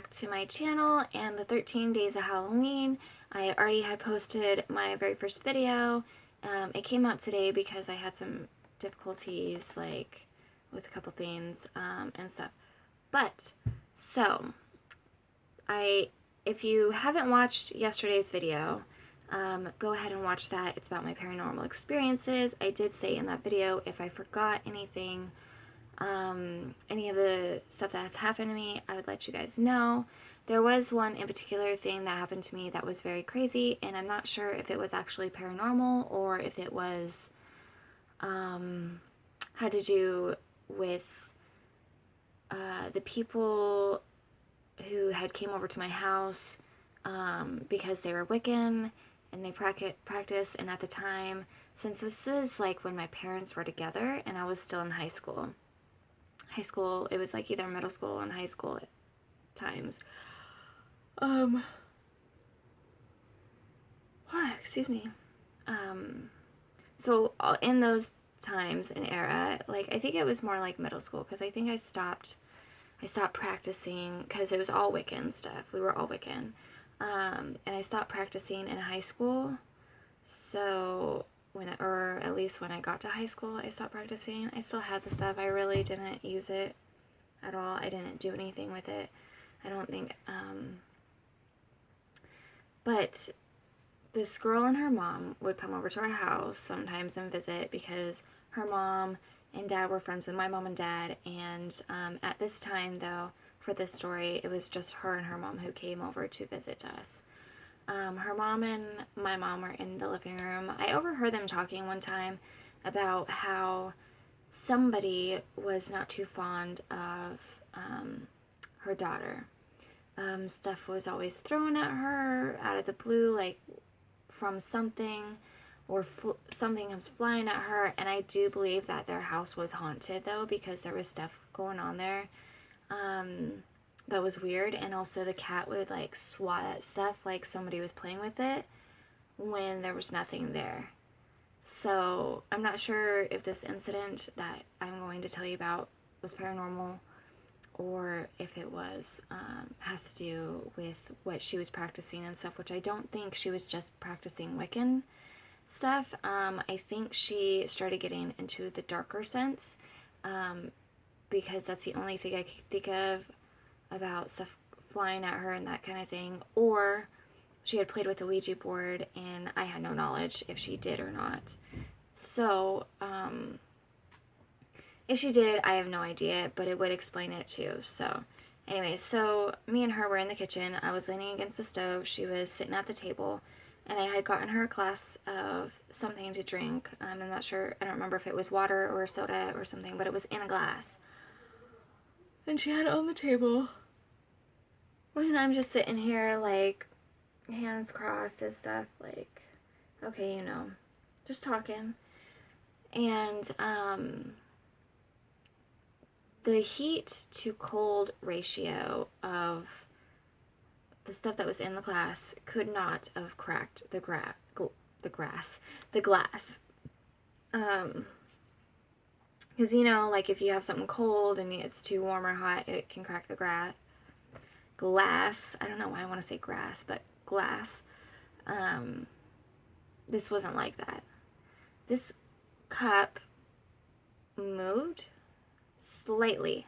back to my channel and the 13 days of Halloween. I already had posted my very first video. It came out today because I had some difficulties like with a couple things and stuff. But so if you haven't watched yesterday's video, go ahead and watch that. It's about my paranormal experiences. I did say in that video, if I forgot anything, any of the stuff that has happened to me, I would let you guys know. There was one in particular thing that happened to me that was very crazy, and I'm not sure if it was actually paranormal or if it was had to do with the people who had came over to my house because they were Wiccan and they practice. And at the time, since this was like when my parents were together and I was still in high school, it was like either middle school and high school times. Excuse me. So in those times and era, like I think it was more like middle school, because I think I stopped practicing because it was all Wiccan stuff. We were all Wiccan. And I stopped practicing in high school. So or at least when I got to high school, I stopped practicing. I still had the stuff. I really didn't use it at all. I didn't do anything with it. I don't think, but this girl and her mom would come over to our house sometimes and visit, because her mom and dad were friends with my mom and dad. And at this time, though, for this story, it was just her and her mom who came over to visit us. Her mom and my mom were in the living room. I overheard them talking one time about how somebody was not too fond of her daughter. Stuff was always thrown at her out of the blue, like from something, or something comes flying at her. And I do believe that their house was haunted, though, because there was stuff going on there that was weird. And also the cat would like swat at stuff like somebody was playing with it when there was nothing there. So I'm not sure if this incident that I'm going to tell you about was paranormal, or if it was has to do with what she was practicing and stuff, which I don't think she was just practicing Wiccan stuff. I think she started getting into the darker sense, because that's the only thing I could think of about stuff flying at her and that kind of thing. Or she had played with the Ouija board and I had no knowledge if she did or not. So if she did, I have no idea, but it would explain it too. So anyway, so me and her were in the kitchen. I was leaning against the stove. She was sitting at the table, and I had gotten her a glass of something to drink. I'm not sure. I don't remember if it was water or soda or something, but it was in a glass. And she had it on the table. And I'm just sitting here, like, hands crossed and stuff, like, okay, you know, just talking. And the heat to cold ratio of the stuff that was in the glass could not have cracked the glass. Because, you know, like if you have something cold and it's too warm or hot, it can crack the glass. I don't know why I want to say grass, but glass. This wasn't like that. This cup moved slightly,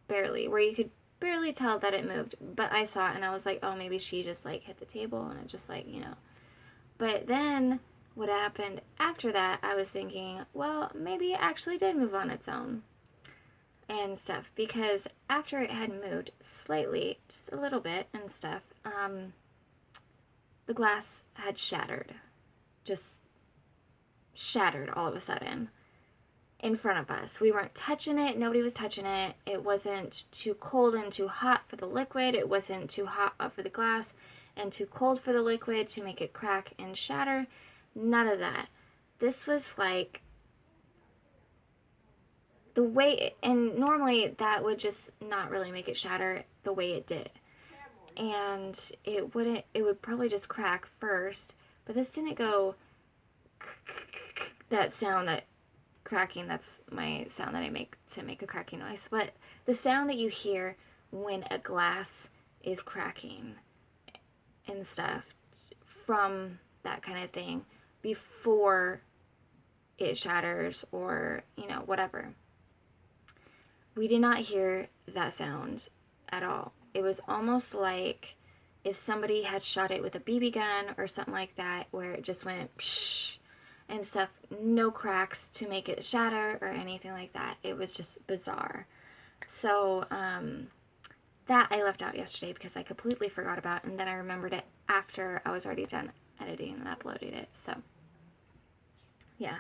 barely, where you could barely tell that it moved, but I saw it and I was like, oh, maybe she just like hit the table and it just like, you know. But then what happened after that, I was thinking, well, maybe it actually did move on its own and stuff, because after it had moved slightly, just a little bit and stuff, the glass had shattered, just shattered all of a sudden in front of us. We weren't touching it. Nobody was touching it. It wasn't too cold and too hot for the liquid. It wasn't too hot for the glass and too cold for the liquid to make it crack and shatter. None of that. This was like the way, and normally that would just not really make it shatter the way it did. And it would probably just crack first, but this didn't go that sound, that cracking, that's my sound that I make to make a cracking noise. But the sound that you hear when a glass is cracking and stuff from that kind of thing before it shatters or, you know, whatever. We did not hear that sound at all. It was almost like if somebody had shot it with a BB gun or something like that, where it just went psh and stuff, no cracks to make it shatter or anything like that. It was just bizarre. So that I left out yesterday because I completely forgot about it, and then I remembered it after I was already done editing and uploading it. So yeah,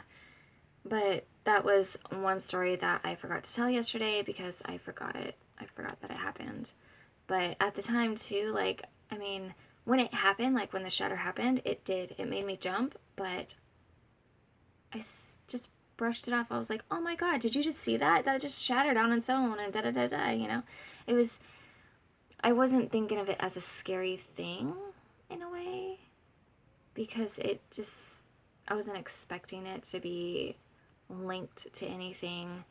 but that was one story that I forgot to tell yesterday because I forgot it. I forgot that it happened. But at the time too, like, I mean, when it happened, like when the shatter happened, it made me jump, but I just brushed it off. I was like, oh my god, did you just see that? That just shattered on its own and da-da-da-da, you know? It was, I wasn't thinking of it as a scary thing in a way because it just, I wasn't expecting it to be linked to anything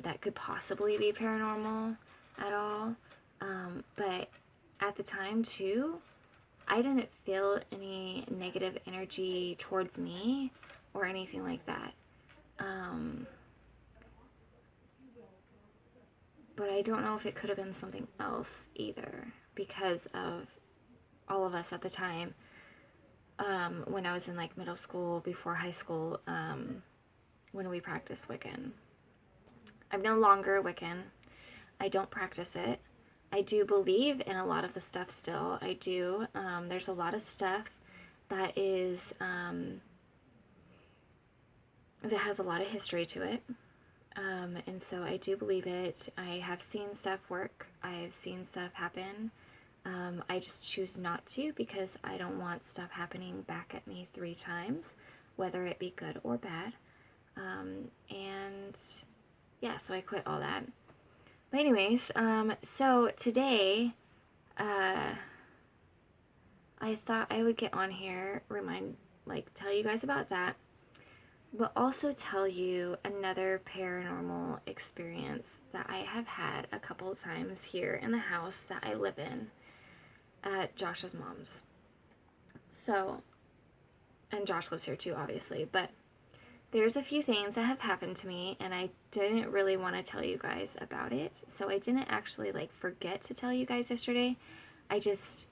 that could possibly be paranormal at all. But at the time too, I didn't feel any negative energy towards me or anything like that. But I don't know if it could have been something else either because of all of us at the time. When I was in like middle school, before high school, when we practiced Wiccan. I'm no longer Wiccan. I don't practice it. I do believe in a lot of the stuff still. I do. There's a lot of stuff that is, that has a lot of history to it. And so I do believe it. I have seen stuff work. I have seen stuff happen. I just choose not to because I don't want stuff happening back at me 3 times, whether it be good or bad. And yeah, so I quit all that. But anyways, so today, I thought I would get on here, tell you guys about that, but also tell you another paranormal experience that I have had a couple of times here in the house that I live in at Josh's mom's. So, and Josh lives here too, obviously, but there's a few things that have happened to me, and I didn't really want to tell you guys about it, so I didn't actually, forget to tell you guys yesterday. I just,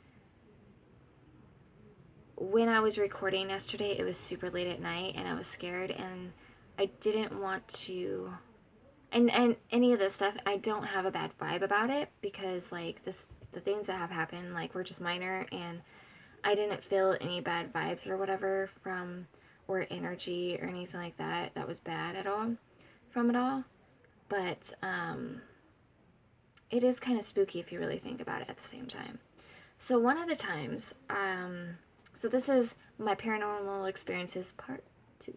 when I was recording yesterday, it was super late at night, and I was scared, and I didn't want to, and any of this stuff, I don't have a bad vibe about it, because, the things that have happened, were just minor, and I didn't feel any bad vibes or whatever from, or energy or anything like that was bad at all from it all. But it is kind of spooky if you really think about it at the same time. So one of the times, so this is my paranormal experiences part 2.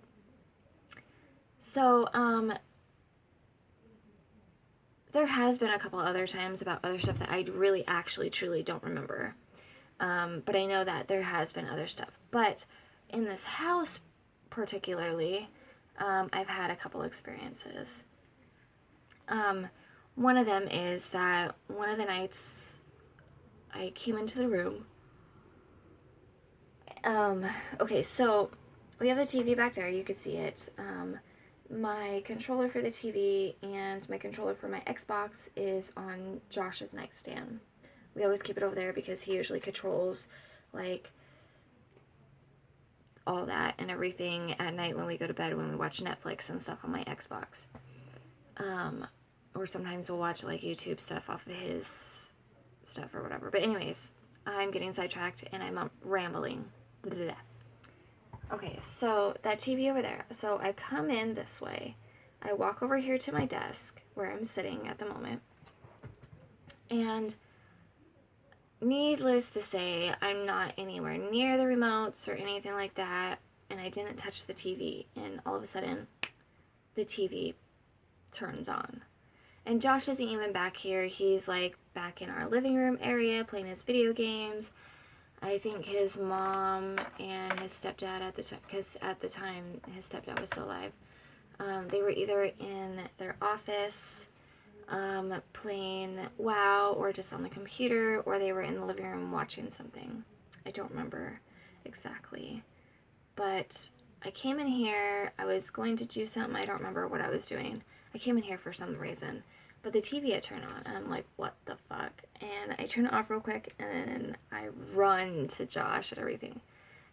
So there has been a couple other times about other stuff that I really actually truly don't remember. But I know that there has been other stuff. But in this house particularly, I've had a couple experiences. One of them is that one of the nights I came into the room. Okay, so we have the TV back there. You can see it. My controller for the TV and my controller for my Xbox is on Josh's nightstand. We always keep it over there because he usually controls, all that and everything at night when we go to bed, when we watch Netflix and stuff on my Xbox. Or sometimes we'll watch, YouTube stuff off of his stuff or whatever. But anyways, I'm getting sidetracked and I'm rambling. Blah, blah, blah. Okay, so that TV over there. So I come in this way. I walk over here to my desk where I'm sitting at the moment. And needless to say, I'm not anywhere near the remotes or anything like that. And I didn't touch the TV. And all of a sudden, the TV turns on. And Josh isn't even back here. He's back in our living room area playing his video games. I think his mom and his stepdad at the time, because at the time his stepdad was still alive, they were either in their office playing WoW or just on the computer, or they were in the living room watching something. I don't remember exactly. But I came in here, I was going to do something, I don't remember what I was doing. I came in here for some reason. But the TV had turned on, and I'm like, what the fuck? And I turn it off real quick, and then I run to Josh and everything.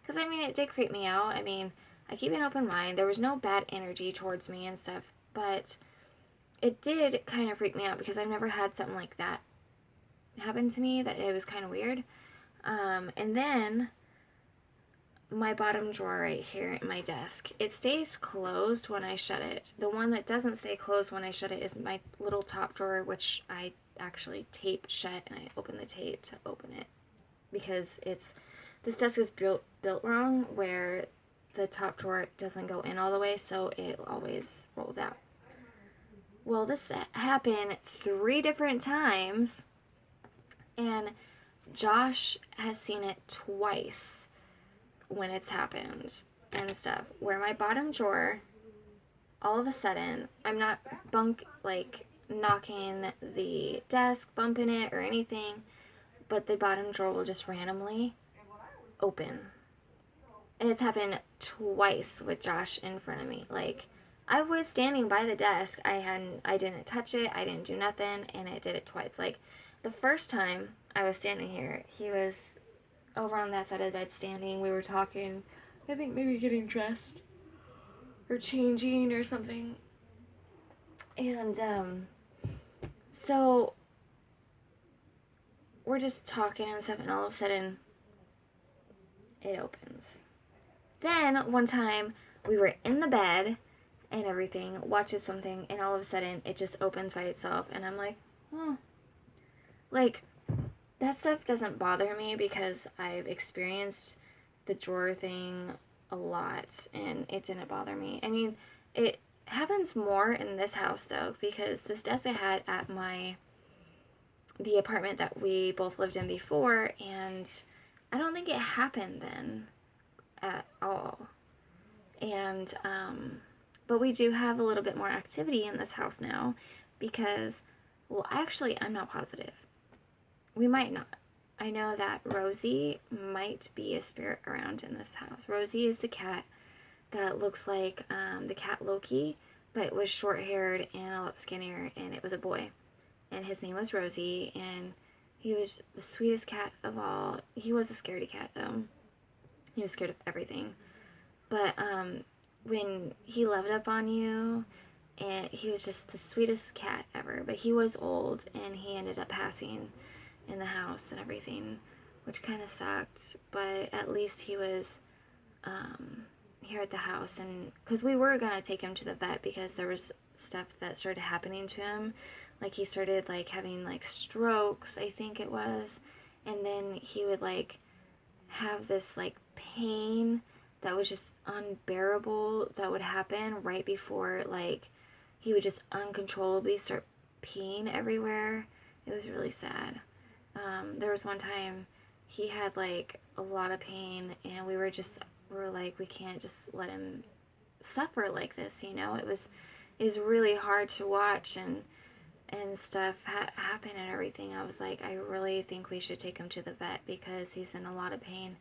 Because, I mean, it did creep me out. I mean, I keep an open mind. There was no bad energy towards me and stuff, but it did kind of freak me out because I've never had something like that happen to me, that it was kind of weird. And then my bottom drawer right here at my desk, it stays closed when I shut it. The one that doesn't stay closed when I shut it is my little top drawer, which I actually tape shut, and I open the tape to open it because this desk is built wrong, where the top drawer doesn't go in all the way, so it always rolls out. Well, this happened 3 different times, and Josh has seen it twice when it's happened and stuff, where my bottom drawer, all of a sudden, I'm not knocking the desk, bumping it or anything, but the bottom drawer will just randomly open. And it's happened twice with Josh in front of me. Like, I was standing by the desk, I didn't touch it, I didn't do nothing, and it did it twice. Like, the first time I was standing here, he was over on that side of the bed standing. We were talking, I think maybe getting dressed or changing or something. And so we're just talking and stuff, and all of a sudden it opens. Then one time we were in the bed and everything, watching something, and all of a sudden it just opens by itself, and I'm like, oh. Like, that stuff doesn't bother me because I've experienced the drawer thing a lot, and it didn't bother me. I mean, it happens more in this house, though, because this desk I had at the apartment that we both lived in before, and I don't think it happened then at all. And, but we do have a little bit more activity in this house now because, well, actually, I'm not positive. We might not. I know that Rosie might be a spirit around in this house. Rosie is the cat that looks like the cat Loki, but was short-haired and a lot skinnier, and it was a boy. And his name was Rosie, and he was the sweetest cat of all. He was a scaredy cat, though. He was scared of everything. But when he loved up on you, and he was just the sweetest cat ever. But he was old, and he ended up passing in the house and everything, which kind of sucked, but at least he was here at the house. And because we were gonna take him to the vet because there was stuff that started happening to him, like he started like having like strokes, I think it was, and then he would like have this like pain that was just unbearable that would happen right before, like, he would just uncontrollably start peeing everywhere. It was really sad. There was one time he had like a lot of pain, and we were like, we can't just let him suffer like this, you know. It was really hard to watch and stuff happen and everything. I was like, I really think we should take him to the vet because he's in a lot of pain,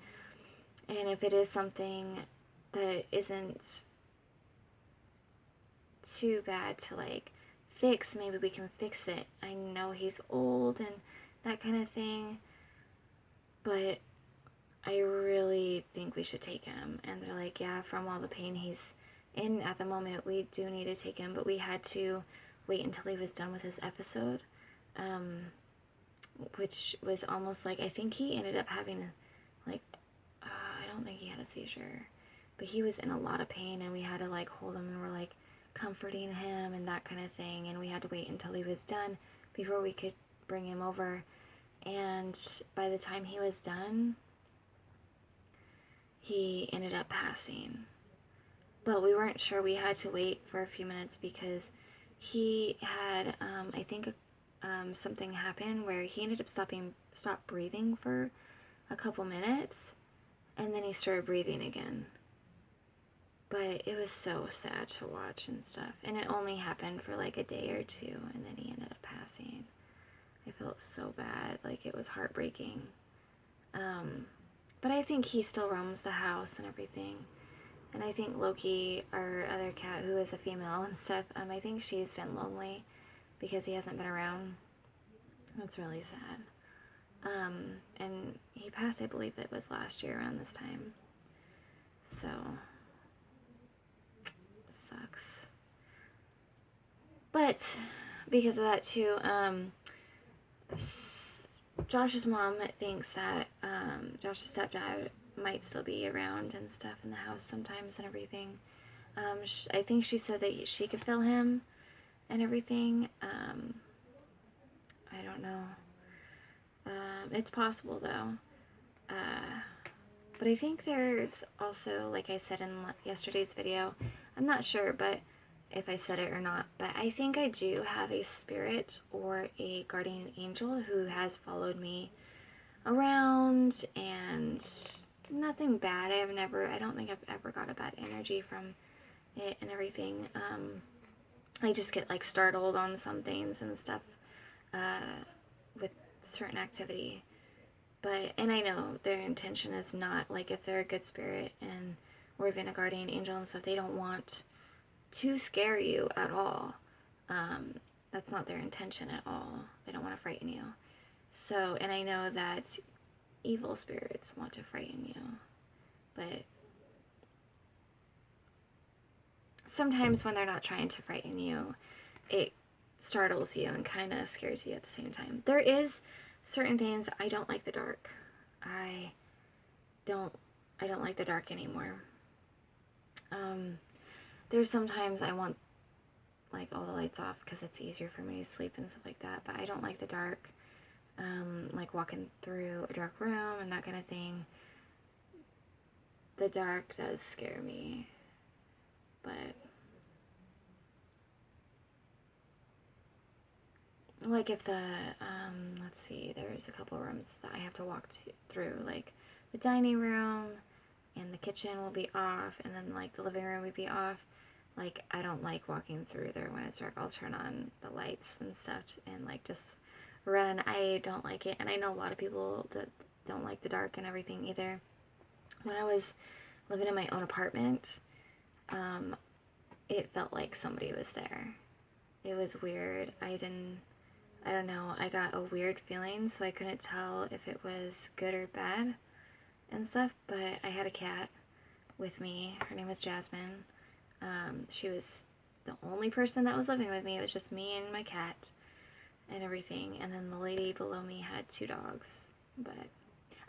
and if it is something that isn't too bad to like fix, maybe we can fix it. I know he's old and that kind of thing, but I really think we should take him. And they're like, yeah, from all the pain he's in at the moment, we do need to take him, but we had to wait until he was done with his episode, which was almost like, I think he ended up having like, I don't think he had a seizure, but he was in a lot of pain, and we had to like hold him, and we're like comforting him and that kind of thing, and we had to wait until he was done before we could bring him over. And by the time he was done, he ended up passing. But we weren't sure. We had to wait for a few minutes because he had, I think, something happened where he ended up stopped breathing for a couple minutes, and then he started breathing again. But it was so sad to watch and stuff. And it only happened for like a day or two, and then he ended up passing. I felt so bad. Like, it was heartbreaking. But I think he still roams the house and everything. And I think Loki, our other cat, who is a female and stuff, I think she's been lonely because he hasn't been around. That's really sad. And he passed, I believe it was last year around this time. So, sucks. But because of that too, Josh's mom thinks that Josh's stepdad might still be around and stuff in the house sometimes and everything. I think she said that she could feel him and everything. I don't know. It's possible though. But I think there's also, like I said in yesterday's video, I'm not sure but if I said it or not, but I think I do have a spirit or a guardian angel who has followed me around, and nothing bad. I don't think I've ever got a bad energy from it and everything. I just get like startled on some things and stuff with certain activity. And I know their intention is not, like, if they're a good spirit and or even a guardian angel and stuff, they don't want to scare you at all. That's not their intention at all. They don't want to frighten you. So, and I know that evil spirits want to frighten you, but sometimes when they're not trying to frighten you, it startles you and kind of scares you at the same time. There is certain things. I don't like the dark. I don't like the dark anymore. There's sometimes I want like all the lights off because it's easier for me to sleep and stuff like that, but I don't like the dark. Like walking through a dark room and that kind of thing. The dark does scare me, but like if the let's see, there's a couple rooms that I have to walk through, like the dining room and the kitchen will be off, and then like the living room would be off. Like, I don't like walking through there when it's dark. I'll turn on the lights and stuff and like just run. I don't like it, and I know a lot of people don't like the dark and everything either. When I was living in my own apartment, it felt like somebody was there. It was weird. I don't know, I got a weird feeling, so I couldn't tell if it was good or bad and stuff, but I had a cat with me. Her name was Jasmine. She was the only person that was living with me. It was just me and my cat and everything, and then the lady below me had 2 dogs. But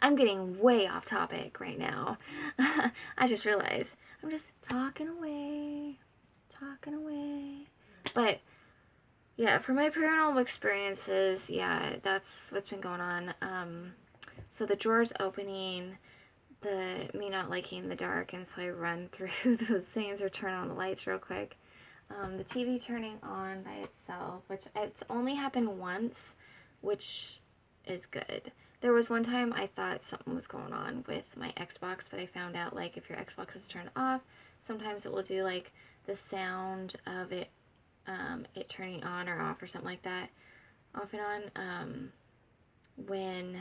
I'm getting way off topic right now. I just realized I'm just talking away. But yeah, for my paranormal experiences, yeah, that's what's been going on. So the drawers opening, me not liking the dark, and so I run through those things or turn on the lights real quick. The TV turning on by itself, which it's only happened once, which is good. There was one time I thought something was going on with my Xbox, but I found out, like, if your Xbox is turned off, sometimes it will do, like, the sound of it turning on or off or something like that, off and on, when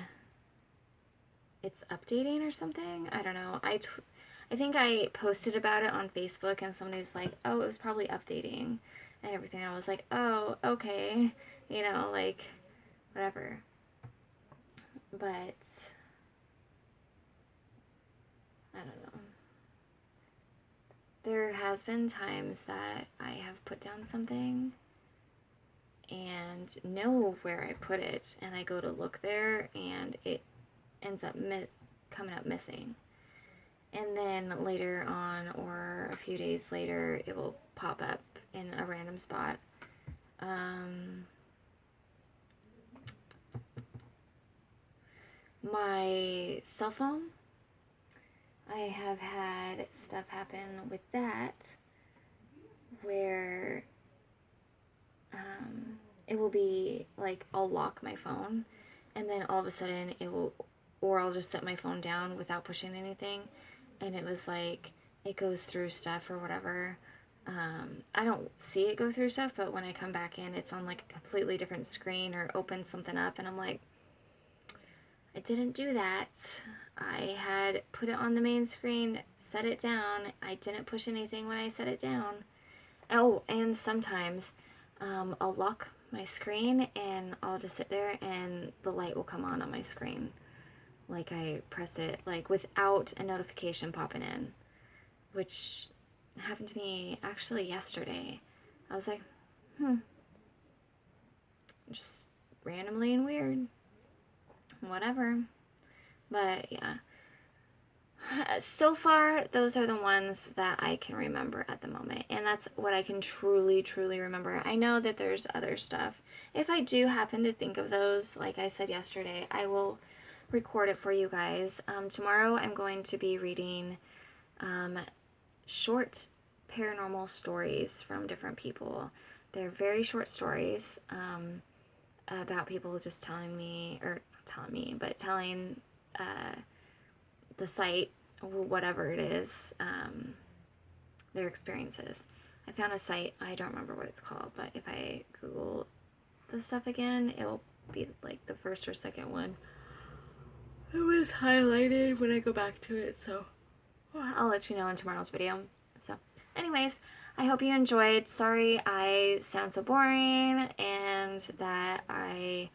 it's updating or something. I don't know. I think I posted about it on Facebook, and somebody was like, oh, it was probably updating and everything. I was like, oh, okay, you know, like, whatever. But I don't know. There has been times that I have put down something and know where I put it, and I go to look there and it ends up coming up missing. And then later on, or a few days later, it will pop up in a random spot. My cell phone, I have had stuff happen with that where it will be like, I'll lock my phone, and then all of a sudden it will, or I'll just set my phone down without pushing anything, and it was like it goes through stuff or whatever. I don't see it go through stuff, but when I come back in, it's on like a completely different screen or opens something up, and I'm like, I didn't do that. I had put it on the main screen, set it down. I didn't push anything when I set it down. Oh, and sometimes I'll lock my screen and I'll just sit there and the light will come on my screen. Like I pressed it, like without a notification popping in, which happened to me actually yesterday. I was like, just randomly and weird. Whatever. But yeah. So far, those are the ones that I can remember at the moment. And that's what I can truly, truly remember. I know that there's other stuff. If I do happen to think of those, like I said yesterday, I will record it for you guys. Tomorrow I'm going to be reading short paranormal stories from different people. They're very short stories about people just telling me, or not telling me, but telling the site, or whatever it is, their experiences. I found a site, I don't remember what it's called, but if I Google the stuff again, it'll be like the first or second one. It was highlighted when I go back to it, so I'll let you know in tomorrow's video. So anyways, I hope you enjoyed. Sorry I sound so boring and that I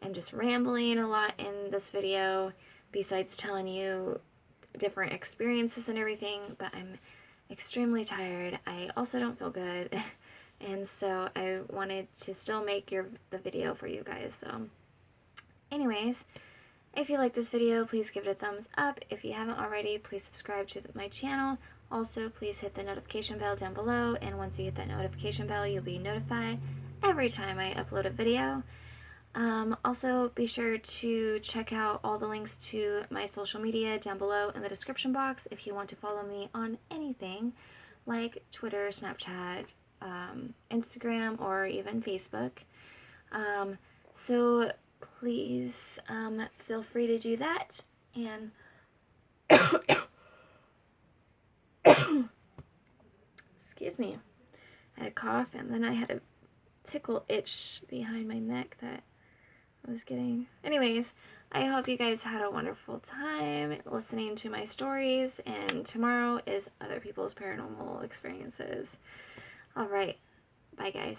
am just rambling a lot in this video, besides telling you different experiences and everything, but I'm extremely tired. I also don't feel good, and so I wanted to still make the video for you guys. So anyways, if you like this video, please give it a thumbs up. If you haven't already, please subscribe to my channel. Also, please hit the notification bell down below, and once you hit that notification bell, you'll be notified every time I upload a video. Also, be sure to check out all the links to my social media down below in the description box if you want to follow me on anything like Twitter, Snapchat, Instagram, or even Facebook. So please feel free to do that. And excuse me, I had a cough and then I had a tickle itch behind my neck that I was getting. Anyways, I hope you guys had a wonderful time listening to my stories, and tomorrow is other people's paranormal experiences. Alright, bye guys.